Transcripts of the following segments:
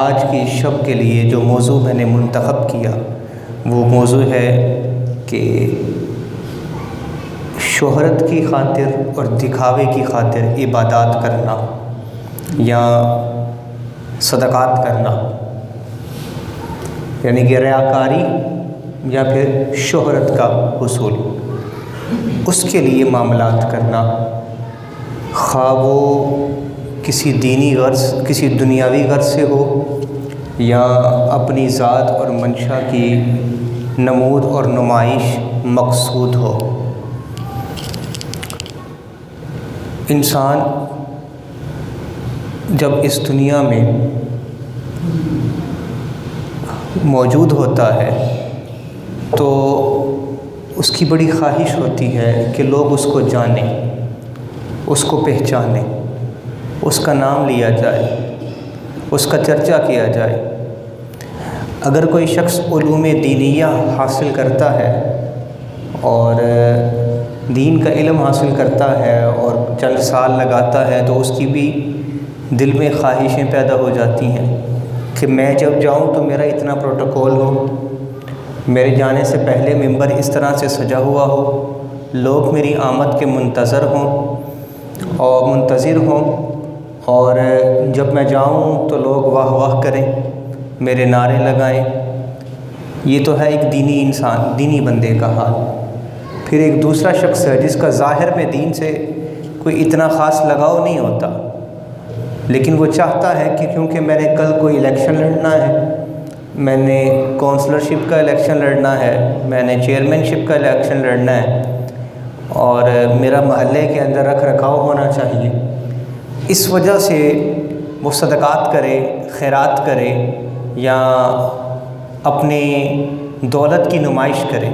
آج کی شب کے لیے جو موضوع میں نے منتخب کیا وہ موضوع ہے کہ شہرت کی خاطر اور دکھاوے کی خاطر عبادات کرنا یا صدقات کرنا، یعنی کہ ریاکاری یا پھر شہرت کا حصول، اس کے لیے معاملات کرنا، خواہ وہ کسی دینی غرض کسی دنیاوی غرض سے ہو یا اپنی ذات اور منشا کی نمود اور نمائش مقصود ہو۔ انسان جب اس دنیا میں موجود ہوتا ہے تو اس کی بڑی خواہش ہوتی ہے کہ لوگ اس کو جانیں، اس کو پہچانیں، اس کا نام لیا جائے، اس کا چرچا کیا جائے۔ اگر کوئی شخص علوم دینیہ حاصل کرتا ہے اور دین کا علم حاصل کرتا ہے اور چند سال لگاتا ہے تو اس کی بھی دل میں خواہشیں پیدا ہو جاتی ہیں کہ میں جب جاؤں تو میرا اتنا پروٹوکول ہو، میرے جانے سے پہلے ممبر اس طرح سے سجا ہوا ہو، لوگ میری آمد کے منتظر ہوں اور جب میں جاؤں تو لوگ واہ واہ کریں، میرے نعرے لگائیں۔ یہ تو ہے ایک دینی بندے کا حال۔ پھر ایک دوسرا شخص ہے جس کا ظاہر میں دین سے کوئی اتنا خاص لگاؤ نہیں ہوتا، لیکن وہ چاہتا ہے کہ کیونکہ میں نے کل کوئی الیکشن لڑنا ہے، میں نے کونسلرشپ کا الیکشن لڑنا ہے، میں نے چیئرمین شپ کا الیکشن لڑنا ہے اور میرا محلے کے اندر رکھ رکھاؤ ہونا چاہیے، اس وجہ سے وہ صدقات کرے، خیرات کرے یا اپنی دولت کی نمائش کرے۔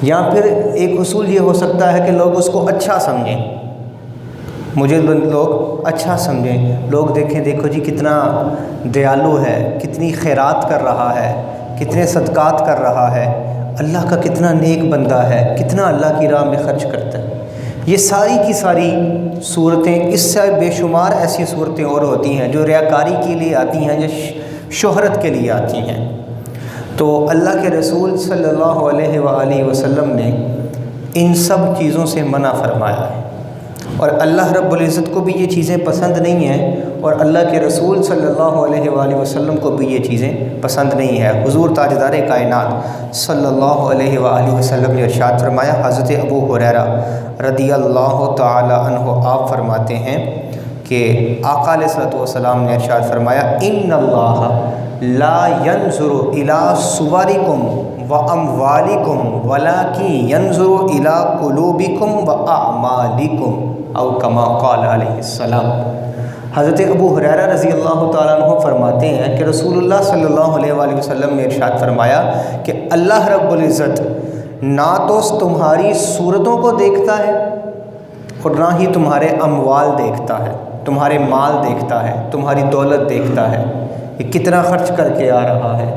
یا پھر ایک اصول یہ ہو سکتا ہے کہ لوگ اس کو اچھا سمجھیں، مجھے لوگ اچھا سمجھیں، لوگ دیکھو جی کتنا دیالو ہے، کتنی خیرات کر رہا ہے، کتنے صدقات کر رہا ہے، اللہ کا کتنا نیک بندہ ہے، کتنا اللہ کی راہ میں خرچ کرتا ہے۔ یہ ساری کی ساری صورتیں، اس سے بے شمار ایسی صورتیں اور ہوتی ہیں جو ریاکاری کے لیے آتی ہیں، جو شہرت کے لیے آتی ہیں۔ تو اللہ کے رسول صلی اللہ علیہ وآلہ وسلم نے ان سب چیزوں سے منع فرمایا ہے، اور اللہ رب العزت کو بھی یہ چیزیں پسند نہیں ہیں اور اللہ کے رسول صلی اللہ علیہ وآلہ وسلم کو بھی یہ چیزیں پسند نہیں ہیں۔ حضور تاجدار کائنات صلی اللہ علیہ وآلہ وسلم نے ارشاد فرمایا، حضرت ابو ہریرہ رضی اللہ تعالی عنہ آپ فرماتے ہیں کہ آقا علیہ الصلوۃ والسلام نے ارشاد فرمایا، ان اللہ لا ينظر الى صورکم واموالکم ولکن ينظر الى قلوبکم واعمالکم او کما قال علیہ السلام۔ حضرت ابو ہریرہ رضی اللہ تعالیٰ عنہ فرماتے ہیں کہ رسول اللہ صلی اللہ علیہ وآلہ وسلم نے ارشاد فرمایا کہ اللہ رب العزت نہ تو تمہاری صورتوں کو دیکھتا ہے اور نہ ہی تمہارے اموال دیکھتا ہے، تمہارے مال دیکھتا ہے، تمہاری دولت دیکھتا ہے، یہ کتنا خرچ کر کے آ رہا ہے،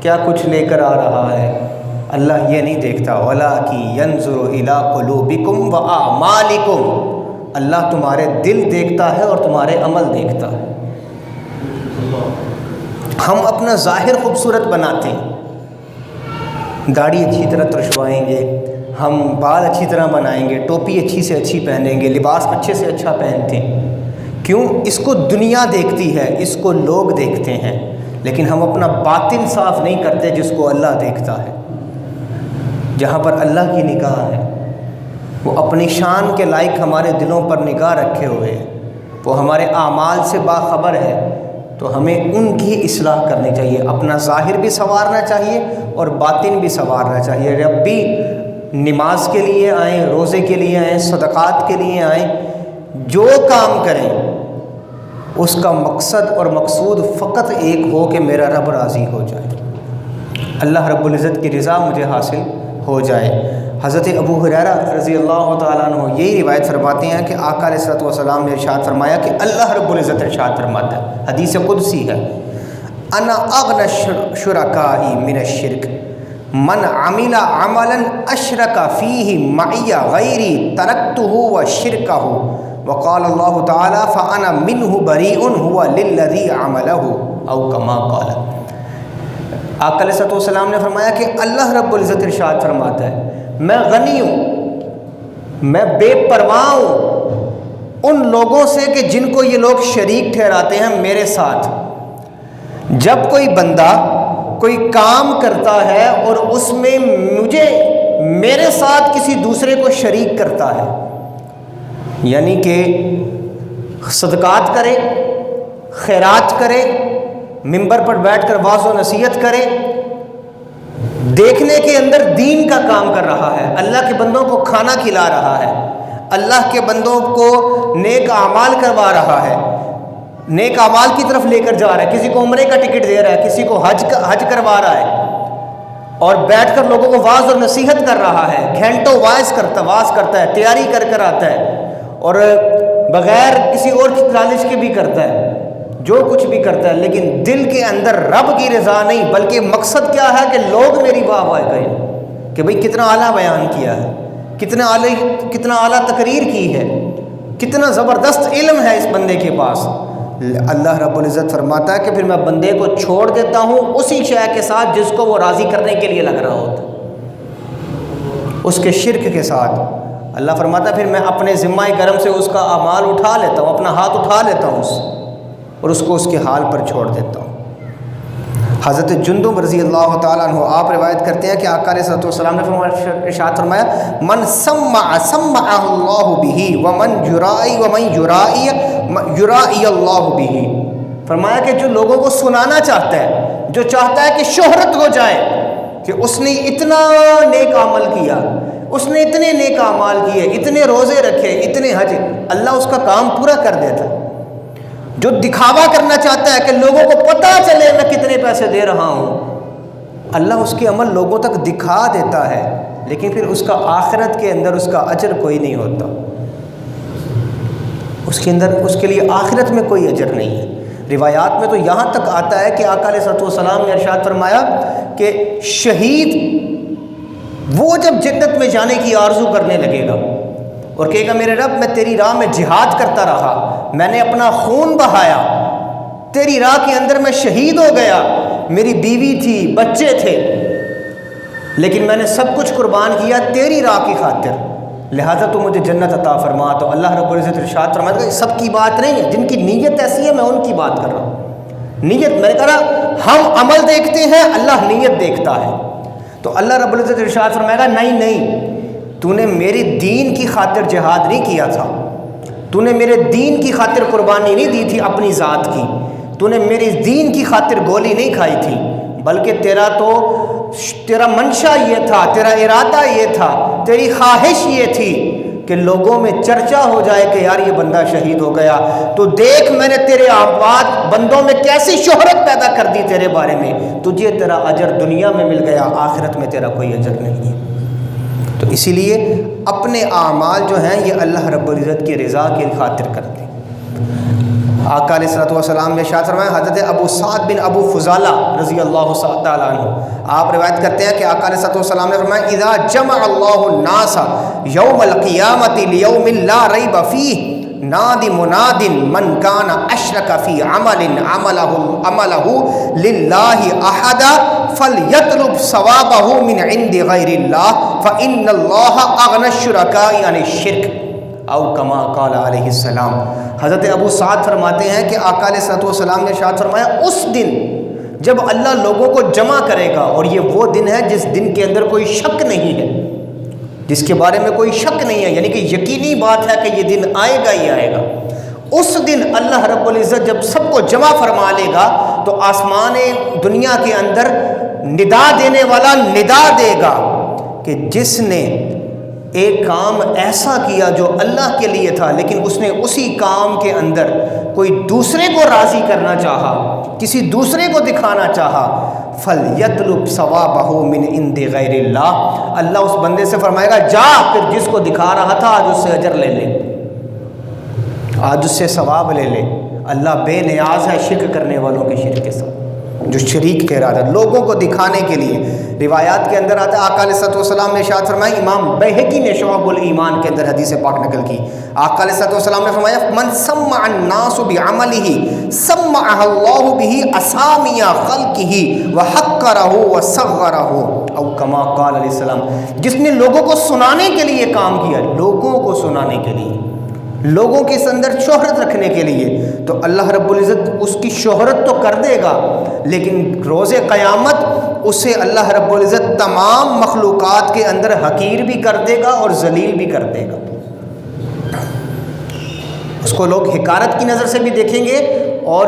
کیا کچھ لے کر آ رہا ہے، اللہ یہ نہیں دیکھتا۔ وَلَٰكِن يَنظُرُ إِلَىٰ قُلُوبِكُمْ وَأَعْمَالِكُمْ، اللہ تمہارے دل دیکھتا ہے اور تمہارے عمل دیکھتا ہے۔ ہم اپنا ظاہر خوبصورت بناتے ہیں، داڑھی اچھی طرح ترشوائیں گے، ہم بال اچھی طرح بنائیں گے، ٹوپی اچھی سے اچھی پہنیں گے، لباس اچھے سے اچھا پہنتے ہیں، کیوں؟ اس کو دنیا دیکھتی ہے، اس کو لوگ دیکھتے ہیں، لیکن ہم اپنا باطن صاف نہیں کرتے جس کو اللہ دیکھتا ہے، جہاں پر اللہ کی نگاہ ہے، وہ اپنی شان کے لائق ہمارے دلوں پر نگاہ رکھے ہوئے ہیں، وہ ہمارے اعمال سے باخبر ہے، تو ہمیں ان کی اصلاح کرنی چاہیے، اپنا ظاہر بھی سنوارنا چاہیے اور باطن بھی سنوارنا چاہیے۔ جب بھی نماز کے لیے آئیں، روزے کے لیے آئیں، صدقات کے لیے آئیں، جو کام کریں اس کا مقصد اور مقصود فقط ایک ہو کہ میرا رب راضی ہو جائے، اللہ رب العزت کی رضا مجھے حاصل ہو جائے۔ حضرت ابو ہریرہ رضی اللہ تعالیٰ عنہ یہی روایت فرماتے ہیں کہ آقا علیہ الصلوۃ والسلام نے ارشاد فرمایا کہ اللہ رب العزت ارشاد فرماتا ہے، حدیث قدسی ہے، انا اغنى الشركاء من الشرك من عمل عملا اشرک فیہ معی غیری ترکتہ وشرکہ وقال اللہ تعالی فانا منہ بریء هو للذی عملہ او کما قال۔ آقا علیہ الصلوۃ والسلام نے فرمایا کہ اللہ رب العزت ارشاد فرماتا ہے میں غنی ہوں، میں بے پرواہ ہوں ان لوگوں سے کہ جن کو یہ لوگ شریک ٹھہراتے ہیں میرے ساتھ۔ جب کوئی بندہ کوئی کام کرتا ہے اور اس میں میرے ساتھ کسی دوسرے کو شریک کرتا ہے، یعنی کہ صدقات کرے، خیرات کرے، ممبر پر بیٹھ کر واعظ و نصیحت کرے، دیکھنے کے اندر دین کا کام کر رہا ہے، اللہ کے بندوں کو کھانا کھلا رہا ہے، اللہ کے بندوں کو نیک اعمال کروا رہا ہے، نیک اعمال کی طرف لے کر جا رہا ہے، کسی کو عمرے کا ٹکٹ دے رہا ہے، کسی کو حج کروا رہا ہے، اور بیٹھ کر لوگوں کو واعظ اور نصیحت کر رہا ہے، گھنٹوں واعظ کرتا ہے، تیاری کر آتا ہے، اور بغیر کسی اور کی لالچ کے بھی کرتا ہے، جو کچھ بھی کرتا ہے، لیکن دل کے اندر رب کی رضا نہیں، بلکہ مقصد کیا ہے کہ لوگ میری واہ واہ کہیں کہ بھئی کتنا اعلیٰ بیان کیا ہے، کتنا اعلیٰ تقریر کی ہے، کتنا زبردست علم ہے اس بندے کے پاس۔ اللہ رب العزت فرماتا ہے کہ پھر میں بندے کو چھوڑ دیتا ہوں اسی شے کے ساتھ جس کو وہ راضی کرنے کے لیے لگ رہا ہوتا، اس کے شرک کے ساتھ۔ اللہ فرماتا ہے پھر میں اپنے ذمہ کرم سے اس کا اعمال اٹھا لیتا ہوں، اپنا ہاتھ اٹھا لیتا ہوں اور اس کو اس کے حال پر چھوڑ دیتا ہوں۔ حضرت جندب رضی اللہ تعالیٰ عنہ آپ روایت کرتے ہیں کہ آقا علیہ الصلوۃ والسلام نے ارشاد فرمایا من سمعہ اللہ بہ ومن یرائی اللہ بہ، فرمایا کہ جو لوگوں کو سنانا چاہتا ہے، جو چاہتا ہے کہ شہرت ہو جائے کہ اس نے اتنا نیک عمل کیا، اس نے اتنے نیک اعمال کیے، اتنے روزے رکھے، اتنے حج، اللہ اس کا کام پورا کر دیتا ہے۔ جو دکھاوا کرنا چاہتا ہے کہ لوگوں کو پتہ چلے میں کتنے پیسے دے رہا ہوں، اللہ اس کے عمل لوگوں تک دکھا دیتا ہے، لیکن پھر اس کا آخرت کے اندر اس کا اجر کوئی نہیں ہوتا، اس کے لیے آخرت میں کوئی اجر نہیں ہے۔ روایات میں تو یہاں تک آتا ہے کہ آقا علیہ الصلوۃ والسلام نے ارشاد فرمایا کہ شہید وہ جب جنت میں جانے کی آرزو کرنے لگے گا اور کہے گا میرے رب میں تیری راہ میں جہاد کرتا رہا، میں نے اپنا خون بہایا، تیری راہ کے اندر میں شہید ہو گیا، میری بیوی تھی، بچے تھے، لیکن میں نے سب کچھ قربان کیا تیری راہ کی خاطر، لہٰذا تو مجھے جنت عطا فرما۔ تو اللہ رب العزت ارشاد فرماتا ہے سب کی بات نہیں ہے، جن کی نیت ایسی ہے میں ان کی بات کر رہا ہوں۔ نیت میں نے کہا ہم عمل دیکھتے ہیں، اللہ نیت دیکھتا ہے۔ تو اللہ رب العزت ارشاد فرمائے گا نہیں تو نے میرے دین کی خاطر جہاد نہیں کیا تھا، تو نے میرے دین کی خاطر قربانی نہیں دی تھی اپنی ذات کی، تو نے میری دین کی خاطر گولی نہیں کھائی تھی، بلکہ تیرا منشا یہ تھا، تیرا ارادہ یہ تھا، تیری خواہش یہ تھی کہ لوگوں میں چرچا ہو جائے کہ یار یہ بندہ شہید ہو گیا، تو دیکھ میں نے تیرے آباد بندوں میں کیسی شہرت پیدا کر دی تیرے بارے میں، تجھے تیرا اجر دنیا میں مل گیا، آخرت میں تیرا کوئی اجر نہیں ہے۔ تو اسی لیے اپنے اعمال جو ہیں یہ اللہ رب العزت کی رضا کی خاطر کرتے ہیں۔ آقا علیہ الصلوۃ والسلام نے ارشاد فرمایا، حضرت ابو سعد بن ابو فضالہ رضی اللہ تعالیٰ عنہ آپ روایت کرتے ہیں کہ آقا علیہ الصلوۃ والسلام نے فرمایا اذا جمع اللہ الناس یوم القیامۃ لیوم لا ریب فیہ نادی مناد من کان اشرک فی عملہ للہ احد فلیطلب ثوابہ من عند غیر اللہ فإن اللہ اغنی الشرکاء عن الشرک او کما قال علیہ السلام۔ حضرت ابو سعد فرماتے ہیں کہ آقا علیہ الصلوۃ والسلام نے ارشاد فرمایا اس دن جب اللہ لوگوں کو جمع کرے گا، اور یہ وہ دن ہے جس دن کے اندر کوئی شک نہیں ہے، جس کے بارے میں کوئی شک نہیں ہے، یعنی کہ یقینی بات ہے کہ یہ دن آئے گا ہی آئے گا۔ اس دن اللہ رب العزت جب سب کو جمع فرما لے گا تو آسمان دنیا کے اندر ندا دینے والا ندا دے گا کہ جس نے ایک کام ایسا کیا جو اللہ کے لیے تھا، لیکن اس نے اسی کام کے اندر کوئی دوسرے کو راضی کرنا چاہا، کسی دوسرے کو دکھانا چاہا، فَلْيَطْلُبْ ثَوَابَهُ مِنْ عِنْدِ غَيْرِ اللَّهِ، اللہ اس بندے سے فرمائے گا جا پھر جس کو دکھا رہا تھا آج اس سے اجر لے لے، آج اس سے ثواب لے لے۔ اللہ بے نیاز ہے شرک کرنے والوں کے شرک کے ساتھ، جو شریک ٹھہراتا ہے لوگوں کو دکھانے کے لیے۔ روایات کے اندر آتا ہے آقا علیہ الصلوۃ والسلام نے ارشاد فرمایا، امام بیہقی نے شعب الایمان کے اندر حدیث پاک نقل کی، آقا علیہ الصلوۃ والسلام نے فرمایا من سمع الناس بعمله سمعه الله به اسامی خلقه وحقره وصغره، او کما قال علیہ السلام، جس نے لوگوں کو سنانے کے لیے کام کیا، لوگوں کو سنانے کے لیے، لوگوں کے اندر شہرت رکھنے کے لیے، تو اللہ رب العزت اس کی شہرت تو کر دے گا، لیکن روز قیامت اسے اللہ رب العزت تمام مخلوقات کے اندر حقیر بھی کر دے گا اور ذلیل بھی کر دے گا۔ اس کو لوگ حقارت کی نظر سے بھی دیکھیں گے اور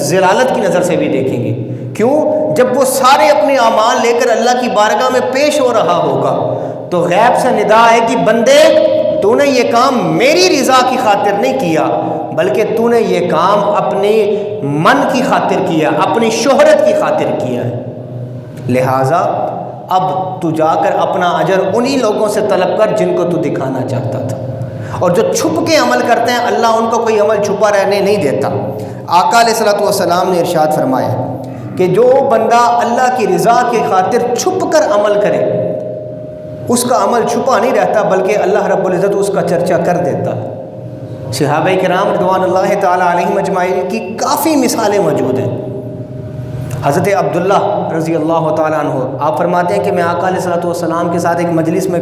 ذلالت کی نظر سے بھی دیکھیں گے۔ کیوں؟ جب وہ سارے اپنے اعمال لے کر اللہ کی بارگاہ میں پیش ہو رہا ہوگا تو غیب سے ندا ہے کہ بندے تو نے یہ کام میری رضا کی خاطر نہیں کیا، بلکہ تو نے یہ کام اپنے من کی خاطر کیا، اپنی شہرت کی خاطر کیا ہے، لہٰذا اب تو جا کر اپنا اجر انہی لوگوں سے طلب کر جن کو تو دکھانا چاہتا تھا۔ اور جو چھپ کے عمل کرتے ہیں اللہ ان کو کوئی عمل چھپا رہنے نہیں دیتا۔ آقا علیہ الصلوۃ والسلام نے ارشاد فرمایا کہ جو بندہ اللہ کی رضا کی خاطر چھپ کر عمل کرے اس کا عمل چھپا نہیں رہتا، بلکہ اللہ رب العزت اس کا چرچا کر دیتا ہے۔ صحابہ کرام رضوان اللہ تعالیٰ علیہم اجمعین کی کافی مثالیں موجود ہیں۔ حضرت عبداللہ رضی اللہ تعالیٰ عنہ آپ فرماتے ہیں کہ میں آقا علیہ الصلوۃ والسلام کے ساتھ ایک مجلس میں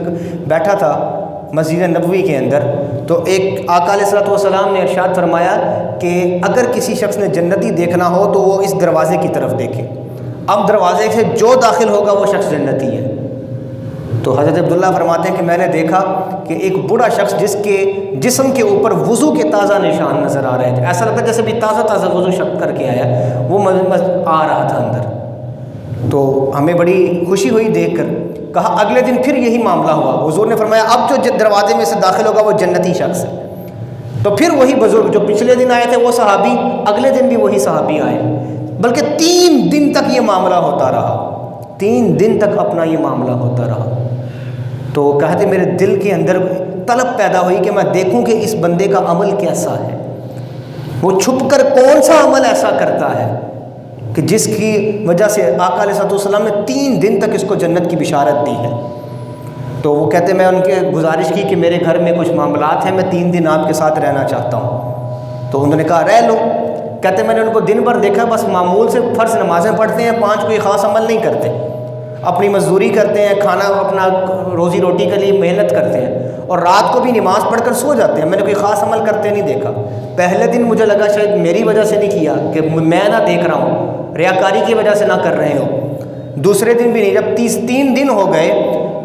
بیٹھا تھا مسجد نبوی کے اندر، تو ایک آقا علیہ الصلوۃ والسلام نے ارشاد فرمایا کہ اگر کسی شخص نے جنتی دیکھنا ہو تو وہ اس دروازے کی طرف دیکھے، اب دروازے سے جو داخل ہوگا وہ شخص جنتی ہے۔ تو حضرت عبداللہ فرماتے ہیں کہ میں نے دیکھا کہ ایک بوڑھا شخص جس کے جسم کے اوپر وضو کے تازہ نشان نظر آ رہے تھے، ایسا لگتا ہے جیسے بھی تازہ وضو شک کر کے آیا، وہ آ رہا تھا اندر، تو ہمیں بڑی خوشی ہوئی دیکھ کر۔ کہا اگلے دن پھر یہی معاملہ ہوا، حضور نے فرمایا اب جو دروازے میں سے داخل ہوگا وہ جنتی شخص ہے۔ تو پھر وہی بزرگ جو پچھلے دن آئے تھے وہ صحابی اگلے دن بھی وہی صحابی آئے، بلکہ 3 دن تک یہ معاملہ ہوتا رہا، 3 دن تک اپنا یہ معاملہ ہوتا رہا۔ تو کہتے میرے دل کے اندر طلب پیدا ہوئی کہ میں دیکھوں کہ اس بندے کا عمل کیسا ہے، وہ چھپ کر کون سا عمل ایسا کرتا ہے کہ جس کی وجہ سے آقا علیہ الصلوۃ والسلام نے 3 دن تک اس کو جنت کی بشارت دی ہے۔ تو وہ کہتے میں ان کے گزارش کی کہ میرے گھر میں کچھ معاملات ہیں، میں 3 دن آپ کے ساتھ رہنا چاہتا ہوں۔ تو انہوں نے کہا رہ لو۔ کہتے میں نے ان کو دن بھر دیکھا، بس معمول سے فرض نمازیں پڑھتے ہیں، 5 کوئی خاص عمل نہیں کرتے، اپنی مزدوری کرتے ہیں، کھانا اپنا روزی روٹی کے لیے محنت کرتے ہیں، اور رات کو بھی نماز پڑھ کر سو جاتے ہیں، میں نے کوئی خاص عمل کرتے نہیں دیکھا۔ پہلے دن مجھے لگا شاید میری وجہ سے نہیں کیا کہ میں نہ دیکھ رہا ہوں، ریاکاری کی وجہ سے نہ کر رہے ہو۔ دوسرے دن بھی نہیں، جب 3 دن ہو گئے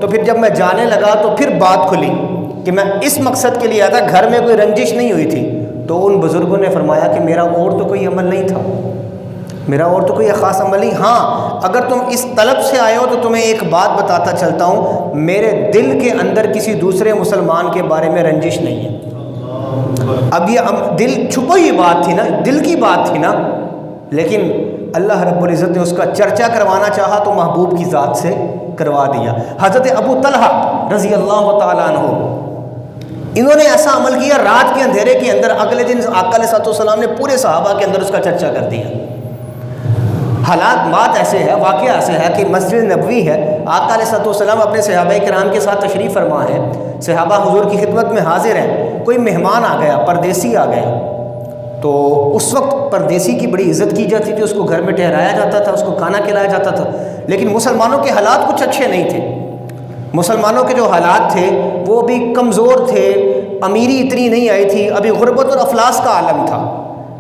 تو پھر جب میں جانے لگا تو پھر بات کھلی کہ میں اس مقصد کے لیے آیا تھا، گھر میں کوئی رنجش نہیں ہوئی تھی۔ تو ان بزرگوں نے فرمایا کہ میرا اور تو کوئی عمل نہیں تھا، میرا اور تو کوئی خاص عمل نہیں، ہاں اگر تم اس طلب سے آئے ہو تو تمہیں ایک بات بتاتا چلتا ہوں، میرے دل کے اندر کسی دوسرے مسلمان کے بارے میں رنجش نہیں ہے۔ اب یہ دل چھپی ہوئی بات تھی نا، دل کی بات تھی نا، لیکن اللہ رب العزت نے اس کا چرچا کروانا چاہا تو محبوب کی ذات سے کروا دیا۔ حضرت ابو طلحہ رضی اللہ تعالیٰ عنہ، انہوں نے ایسا عمل کیا رات کے اندھیرے کے اندر، اگلے دن آقا علیہ السلام نے پورے صحابہ کے اندر اس کا چرچا کر دیا۔ حالات بات ایسے ہے، واقعہ ایسے ہے کہ مسجد نبوی ہے، آقا علیہ السلام اپنے صحابہ کرام کے ساتھ تشریف فرما ہے، صحابہ حضور کی خدمت میں حاضر ہیں، کوئی مہمان آ گیا، پردیسی آ گیا، تو اس وقت پردیسی کی بڑی عزت کی جاتی تھی، اس کو گھر میں ٹھہرایا جاتا تھا، اس کو کھانا کھلایا جاتا تھا، لیکن مسلمانوں کے حالات کچھ اچھے نہیں تھے۔ مسلمانوں کے جو حالات تھے وہ بھی کمزور تھے، امیری اتنی نہیں آئی تھی، ابھی غربت اور افلاس کا عالم تھا۔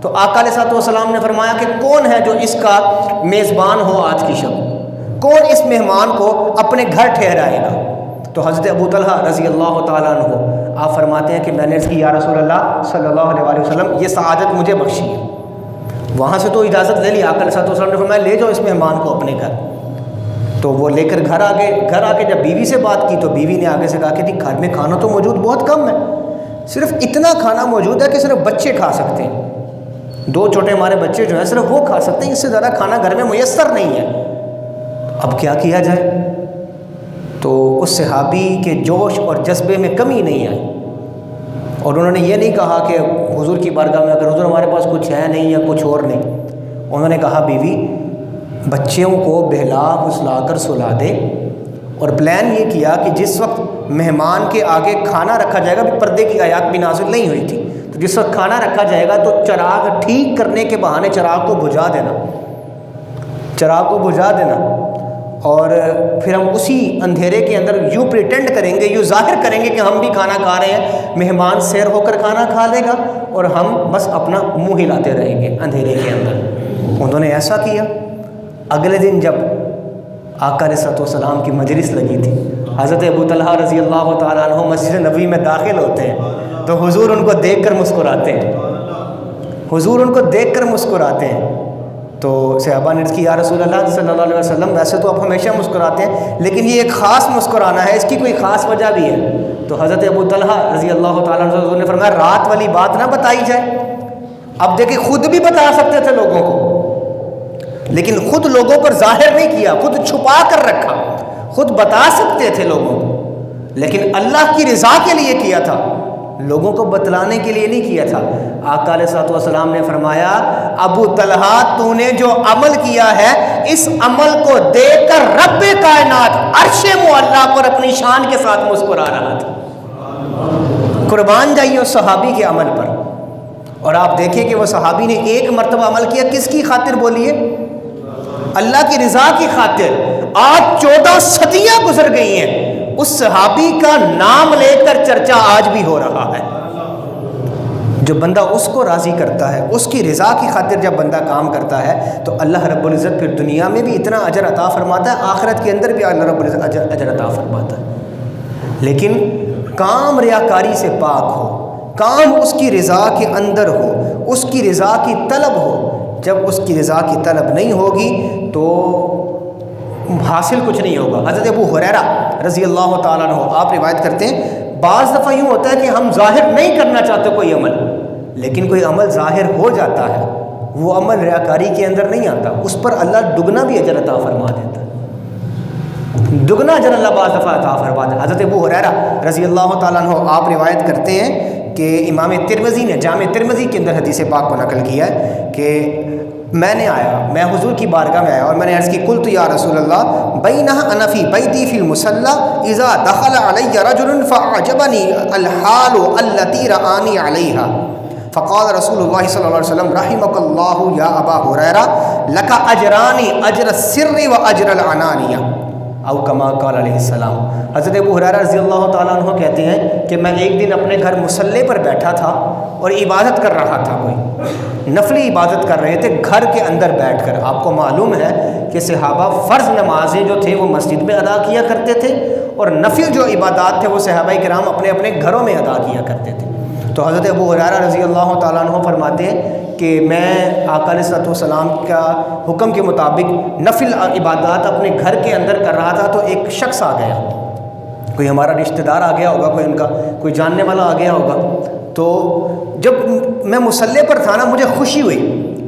تو آقا علیہ السلام نے فرمایا کہ کون ہے جو اس کا میزبان ہو آج کی شب، کون اس مہمان کو اپنے گھر ٹھہرائے گا؟ تو حضرت ابو طلحہ رضی اللہ تعالیٰ عنہ آپ فرماتے ہیں کہ میں نے عرض کی یا رسول اللہ صلی اللہ علیہ وسلم یہ سعادت مجھے بخشی ہے۔ وہاں سے تو اجازت لے لی، آقا علیہ السلام نے فرمایا لے جاؤ اس مہمان کو اپنے گھر۔ تو وہ لے کر گھر آ کے جب بیوی سے بات کی تو بیوی نے آگے سے کہا کہ گھر میں کھانا تو موجود بہت کم ہے، صرف اتنا کھانا موجود ہے کہ صرف بچے کھا سکتے ہیں، 2 چھوٹے ہمارے بچے جو ہیں صرف وہ کھا سکتے ہیں، اس سے زیادہ کھانا گھر میں میسر نہیں ہے، اب کیا کیا جائے؟ تو اس صحابی کے جوش اور جذبے میں کمی نہیں آئی، اور انہوں نے یہ نہیں کہا کہ حضور کی بارگاہ میں اگر حضور ہمارے پاس کچھ ہے نہیں یا کچھ اور نہیں، انہوں نے کہا بیوی بچوں کو بہلا پھسلا کر سلا دے، اور پلان یہ کیا کہ جس وقت مہمان کے آگے کھانا رکھا جائے گا، پردے کی آیات بھی نازل نہیں ہوئی تھی، تو جس وقت کھانا رکھا جائے گا تو چراغ ٹھیک کرنے کے بہانے چراغ کو بجھا دینا، چراغ کو بجھا دینا، اور پھر ہم اسی اندھیرے کے اندر یوں پریٹینڈ کریں گے، یوں ظاہر کریں گے کہ ہم بھی کھانا کھا رہے ہیں، مہمان سیر ہو کر کھانا کھا لے گا اور ہم بس اپنا منہ ہلاتے رہیں گے اندھیرے کے اندر۔ انہوں نے ایسا کیا۔ اگلے دن جب آقا علیہ الصلوۃ والسلام کی مجلس لگی تھی، حضرت ابو طلحہ رضی اللہ تعالیٰ عنہ مسجد نبوی میں داخل ہوتے ہیں تو حضور ان کو دیکھ کر مسکراتے ہیں، حضور ان کو دیکھ کر مسکراتے ہیں۔ تو صحابہ نے عرض کی یا رسول اللہ صلی اللہ علیہ وسلم، ویسے تو آپ ہمیشہ مسکراتے ہیں لیکن یہ ایک خاص مسکرانا ہے، اس کی کوئی خاص وجہ بھی ہے؟ تو حضرت ابو طلحہ رضی اللہ تعالیٰ عنہ نے فرمایا رات والی بات نہ بتائی جائے۔ اب دیکھیں خود بھی بتا سکتے تھے لوگوں کو، لیکن خود لوگوں پر ظاہر نہیں کیا، خود چھپا کر رکھا، خود بتا سکتے تھے لوگوں کو لیکن اللہ کی رضا کے لیے کیا تھا، لوگوں کو بتلانے کے لیے نہیں کیا تھا۔ آقا علیہ الصلوۃ والسلام نے فرمایا ابو طلحہ تو نے جو عمل کیا ہے اس عمل کو دیکھ کر رب کائنات عرش معلیٰ پر اپنی شان کے ساتھ مسکرا رہا تھا۔ قربان جائیے اس صحابی کے عمل پر، اور آپ دیکھیں کہ وہ صحابی نے ایک مرتبہ عمل کیا، کس کی خاطر بولیے؟ اللہ کی رضا کی خاطر۔ آج 14 صدیاں گزر گئی ہیں، اس صحابی کا نام لے کر چرچا آج بھی ہو رہا ہے۔ جو بندہ اس کو راضی کرتا ہے، اس کی رضا کی خاطر جب بندہ کام کرتا ہے تو اللہ رب العزت پھر دنیا میں بھی اتنا اجر عطا فرماتا ہے، آخرت کے اندر بھی اللہ رب العزت اجر عطا فرماتا ہے۔ لیکن کام ریاکاری سے پاک ہو، کام اس کی رضا کے اندر ہو، اس کی رضا کی طلب ہو۔ جب اس کی رضا کی طلب نہیں ہوگی تو حاصل کچھ نہیں ہوگا۔ حضرت ابو ہریرہ رضی اللہ تعالیٰ عنہ آپ روایت کرتے ہیں بعض دفعہ یوں ہوتا ہے کہ ہم ظاہر نہیں کرنا چاہتے کوئی عمل، لیکن کوئی عمل ظاہر ہو جاتا ہے، وہ عمل ریاکاری کے اندر نہیں آتا، اس پر اللہ دگنا بھی اجر عطا فرما دیتا ہے، دگنا اجر اللہ بعض دفعہ عطا فرما دیتا ہے۔ حضرت ابو ہریرہ رضی اللہ تعالیٰ عنہ آپ روایت کرتے ہیں کہ امام ترمذی نے جامع ترمذی کے اندر حدیث پاک کو نقل کیا ہے کہ میں حضور کی بارگاہ میں آیا اور میں نے عرض کی قلت یا رسول اللہ بینہ انا فی بیتی فی المصلی اذا دخل علی رجل فاعجبنی الحال التي رآنی علیہا فقال رسول اللہ صلی اللہ علیہ وسلم رحمک اللہ یا ابا ہریرہ لک اجران اجر السر و اجر العلانیہ او کما قال علیہ السلام۔ حضرت ابو ہریرہ رضی اللہ تعالیٰ عنہ کہتے ہیں کہ میں ایک دن اپنے گھر مصلی پر بیٹھا تھا اور عبادت کر رہا تھا، کوئی نفلی عبادت کر رہے تھے گھر کے اندر بیٹھ کر۔ آپ کو معلوم ہے کہ صحابہ فرض نمازیں جو تھے وہ مسجد میں ادا کیا کرتے تھے اور نفل جو عبادات تھے وہ صحابہ کرام اپنے اپنے گھروں میں ادا کیا کرتے تھے۔ تو حضرت ابو ہریرہ رضی اللہ تعالیٰ عنہ فرماتے ہیں کہ میں آقا علیہ الصلوۃ والسلام کا حکم کے مطابق نفل عبادات اپنے گھر کے اندر کر رہا تھا تو ایک شخص آ گیا، کوئی ہمارا رشتہ دار آ گیا ہوگا، کوئی ان کا کوئی جاننے والا آ گیا ہوگا۔ تو جب میں مصلی پر تھا نا مجھے خوشی ہوئی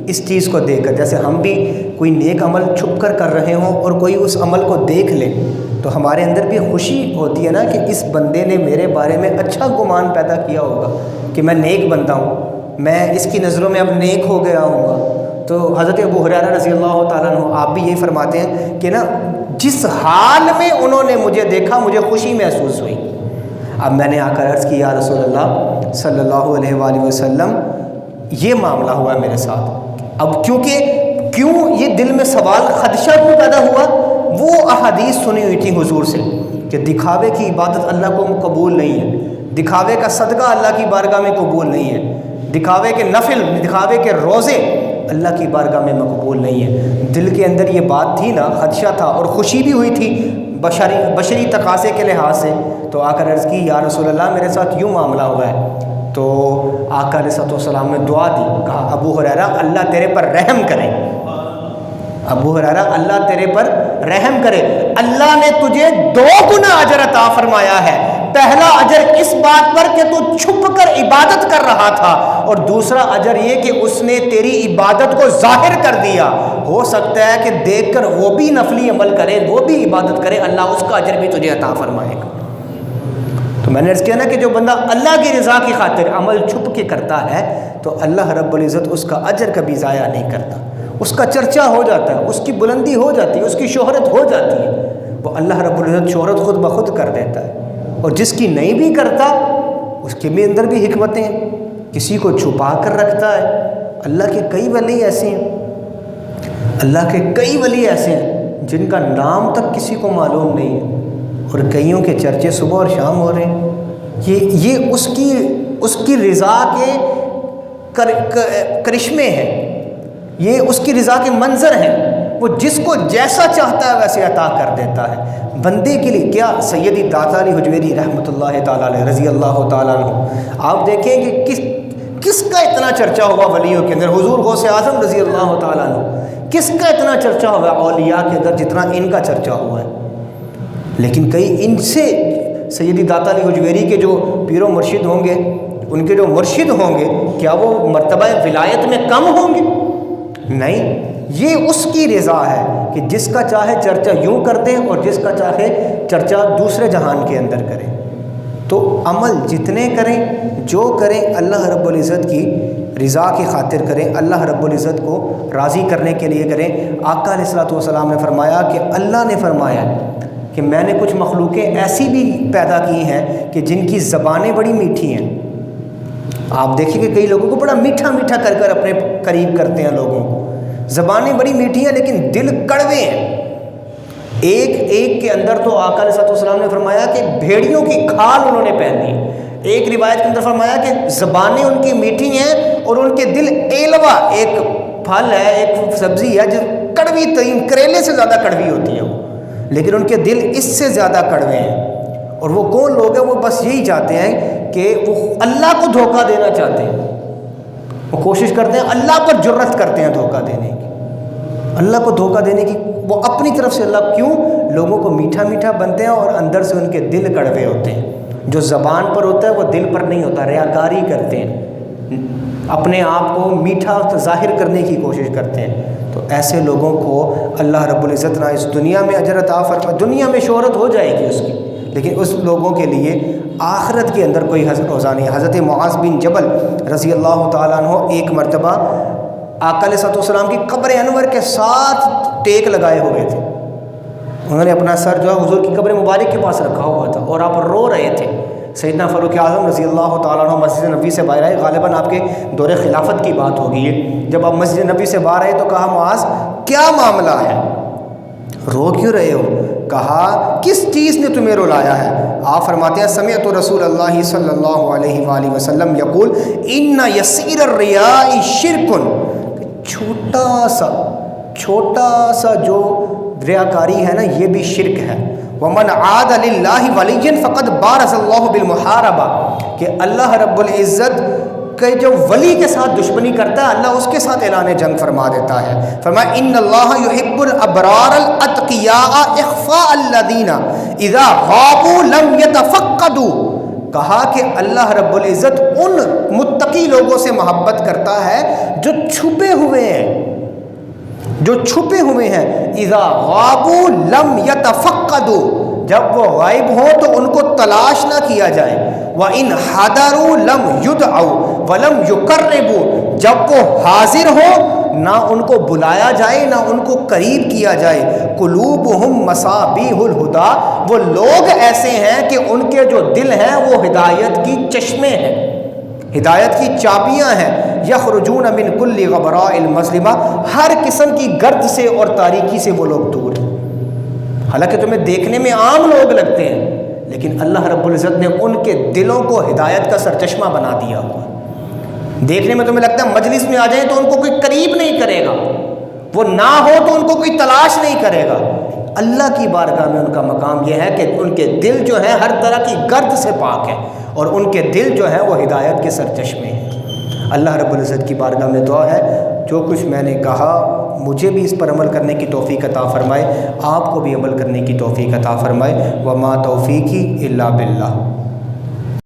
اس چیز کو دیکھ کر، جیسے ہم بھی کوئی نیک عمل چھپ کر رہے ہوں اور کوئی اس عمل کو دیکھ لے تو ہمارے اندر بھی خوشی ہوتی ہے نا کہ اس بندے نے میرے بارے میں اچھا گمان پیدا کیا ہوگا کہ میں نیک بندہ ہوں، میں اس کی نظروں میں اب نیک ہو گیا ہوں گا۔ تو حضرت ابو ہریرہ رضی اللہ تعالیٰ عنہ آپ بھی یہی فرماتے ہیں کہ نا جس حال میں انہوں نے مجھے دیکھا مجھے خوشی محسوس ہوئی۔ اب میں نے آ کر عرض کی یا رسول اللہ صلی اللہ علیہ وآلہ وسلم یہ معاملہ ہوا ہے میرے ساتھ۔ اب کیوں یہ دل میں سوال خدشہ کیوں پیدا ہوا؟ وہ احادیث سنی ہوئی تھی حضور سے کہ دکھاوے کی عبادت اللہ کو قبول نہیں ہے، دکھاوے کا صدقہ اللہ کی بارگاہ میں قبول نہیں ہے، دکھاوے کے نفل، دکھاوے کے روزے اللہ کی بارگاہ میں مقبول نہیں ہے۔ دل کے اندر یہ بات تھی نا، خدشہ تھا اور خوشی بھی ہوئی تھی بشری تقاضے کے لحاظ سے۔ تو آ کر عرض کی یا رسول اللہ میرے ساتھ یوں معاملہ ہوا ہے۔ تو آقا علیہ السلام نے دعا دی، کہا ابو ہریرہ اللہ تیرے پر رحم کرے، ابو ہریرہ اللہ تیرے پر رحم کرے، اللہ نے تجھے 2 گنا اجر عطا فرمایا ہے۔ پہلا اجر اس بات پر کہ تو چھپ کر عبادت کر رہا تھا، اور دوسرا اجر یہ کہ اس نے تیری عبادت کو ظاہر کر دیا۔ ہو سکتا ہے کہ دیکھ کر وہ بھی نفلی عمل کرے، وہ بھی عبادت کرے، اللہ اس کا اجر بھی تجھے عطا فرمائے گا۔ تو میں نے عرض کیا نا کہ جو بندہ اللہ کی رضا کی خاطر عمل چھپ کے کرتا ہے تو اللہ رب العزت اس کا اجر کبھی ضائع نہیں کرتا، اس کا چرچا ہو جاتا ہے، اس کی بلندی ہو جاتی ہے، اس کی شہرت ہو جاتی ہے، وہ اللہ رب العزت شہرت خود بخود کر دیتا ہے۔ اور جس کی نہیں بھی کرتا اس کے بھی اندر بھی حکمتیں ہیں، کسی کو چھپا کر رکھتا ہے۔ اللہ کے کئی ولی ایسے ہیں، اللہ کے کئی ولی ایسے ہیں جن کا نام تک کسی کو معلوم نہیں ہے، اور کئیوں کے چرچے صبح اور شام ہو رہے ہیں۔ یہ اس کی رضا کے کرشمے ہیں، یہ اس کی رضا کے منظر ہیں۔ وہ جس کو جیسا چاہتا ہے ویسے عطا کر دیتا ہے بندے کے لیے۔ کیا سیدی داتا علی حجویری رحمۃ اللہ تعالیٰ علیہ رضی اللہ تعالیٰ عنہ، آپ دیکھیں کہ کس کا اتنا چرچا ہوگا ولیوں کے اندر، حضور غوث اعظم رضی اللہ تعالیٰ عنہ، کس کا اتنا چرچا ہوگا اولیاء کے اندر جتنا ان کا چرچا ہوا ہے۔ لیکن کئی ان سے سیدی داتا علی حجویری کے جو پیر و مرشد ہوں گے، ان کے جو مرشد ہوں گے، کیا وہ مرتبہ ولایت میں کم ہوں گے؟ نہیں، یہ اس کی رضا ہے کہ جس کا چاہے چرچا یوں کر دے اور جس کا چاہے چرچا دوسرے جہان کے اندر کرے۔ تو عمل جتنے کریں، جو کریں، اللہ رب العزت کی رضا کی خاطر کریں، اللہ رب العزت کو راضی کرنے کے لیے کریں۔ آقا علیہ الصلوۃ والسلام نے فرمایا کہ اللہ نے فرمایا کہ میں نے کچھ مخلوقیں ایسی بھی پیدا کی ہیں کہ جن کی زبانیں بڑی میٹھی ہیں۔ آپ دیکھیں کہ کئی لوگوں کو بڑا میٹھا میٹھا کر کر اپنے قریب کرتے ہیں، لوگوں کو زبانیں بڑی میٹھی ہیں لیکن دل کڑوے ہیں۔ ایک کے اندر تو آقا علیہ الصلوۃ والسلام نے فرمایا کہ بھیڑیوں کی کھال انہوں نے پہنی۔ ایک روایت کے اندر فرمایا کہ زبانیں ان کی میٹھی ہیں اور ان کے دل ایلوا، ایک پھل ہے، ایک سبزی ہے جو کڑوی ترین، کریلے سے زیادہ کڑوی ہوتی ہے وہ، لیکن ان کے دل اس سے زیادہ کڑوے ہیں۔ اور وہ کون لوگ ہیں؟ وہ بس یہی چاہتے ہیں کہ وہ اللہ کو دھوکہ دینا چاہتے ہیں، وہ کوشش کرتے ہیں، اللہ پر جرت کرتے ہیں دھوکہ دینے کی، اللہ کو دھوکہ دینے کی۔ وہ اپنی طرف سے اللہ کیوں لوگوں کو میٹھا میٹھا بنتے ہیں اور اندر سے ان کے دل کڑوے ہوتے ہیں۔ جو زبان پر ہوتا ہے وہ دل پر نہیں ہوتا، ریاکاری کرتے ہیں، اپنے آپ کو میٹھا ظاہر کرنے کی کوشش کرتے ہیں۔ تو ایسے لوگوں کو اللہ رب العزت نہ اس دنیا میں اجر عطا فرمائے، دنیا میں شہرت ہو جائے گی اس کی، لیکن اس لوگوں کے لیے آخرت کے اندر کوئی روزہ نہیں۔ حضرت معاذ بن جبل رضی اللہ تعالیٰ عنہ ایک مرتبہ آقا علیہ الصلوۃ والسلام کی قبر انور کے ساتھ ٹیک لگائے ہوئے تھے، انہوں نے اپنا سر جو ہے حضور کی قبر مبارک کے پاس رکھا ہوا تھا اور آپ رو رہے تھے۔ سیدنا فاروق اعظم رضی اللہ تعالیٰ عنہ مسجد نبوی سے باہر آئے، غالباً آپ کے دور خلافت کی بات ہوگی ہے۔ جب آپ مسجد نبوی سے باہر آئے تو کہا معاذ کیا معاملہ ہے، رو کیوں رہے ہو؟ کہا کس چیز نے تمہیں رلایا ہے؟ آپ فرماتے ہیں سمعت رسول اللہ صلی اللہ علیہ وآلہ وسلم یقول ان یسیر الریاء شرک، چھوٹا سا جو ریاکاری ہے نا یہ بھی شرک ہے۔ ومن عاد للہ ولیا فقد بارز اللہ بالمحاربہ، کہ اللہ رب العزت کہ جو ولی کے ساتھ دشمنی کرتا ہے اللہ اس کے ساتھ اعلان جنگ فرما دیتا ہے۔ فرمایا ان اللہ یحب الابرار الاتقیاء اخفاء الذین اذا غابوا لم یتفقدوا، کہا کہ اللہ رب العزت ان متقی لوگوں سے محبت کرتا ہے جو چھپے ہوئے ہیں، اذا غابوا لم یتفقدوا، جب وہ غائب ہوں تو ان کو تلاش نہ کیا جائے، وَإِنْ حَضَرُوا لَمْ يُدْعَوْا وَلَمْ يُقَرِّبُوا، جب وہ حاضر ہو نہ ان کو بلایا جائے نہ ان کو قریب کیا جائے۔ قُلُوبُهُمْ مَصَابِيحُ الْهُدَىٰ، وہ لوگ ایسے ہیں کہ ان کے جو دل ہیں وہ ہدایت کی چشمے ہیں، ہدایت کی چابیاں ہیں۔ یخرجون من کل غبراء المظلمہ، ہر قسم کی گرد سے اور تاریکی سے وہ لوگ دور ہیں۔ حالانکہ تمہیں دیکھنے میں عام لوگ لگتے ہیں لیکن اللہ رب العزت نے ان کے دلوں کو ہدایت کا سرچشمہ بنا دیا ہوا۔ دیکھنے میں تمہیں لگتا ہے مجلس میں آ جائیں تو ان کو کوئی قریب نہیں کرے گا، وہ نہ ہو تو ان کو کوئی تلاش نہیں کرے گا۔ اللہ کی بارگاہ میں ان کا مقام یہ ہے کہ ان کے دل جو ہیں ہر طرح کی گرد سے پاک ہیں اور ان کے دل جو ہیں وہ ہدایت کے سرچشمے ہیں۔ اللہ رب العزت کی بارگاہ میں دعا ہے جو کچھ میں نے کہا مجھے بھی اس پر عمل کرنے کی توفیق عطا فرمائے، آپ کو بھی عمل کرنے کی توفیق عطا فرمائے۔ وما توفیقی الا باللہ۔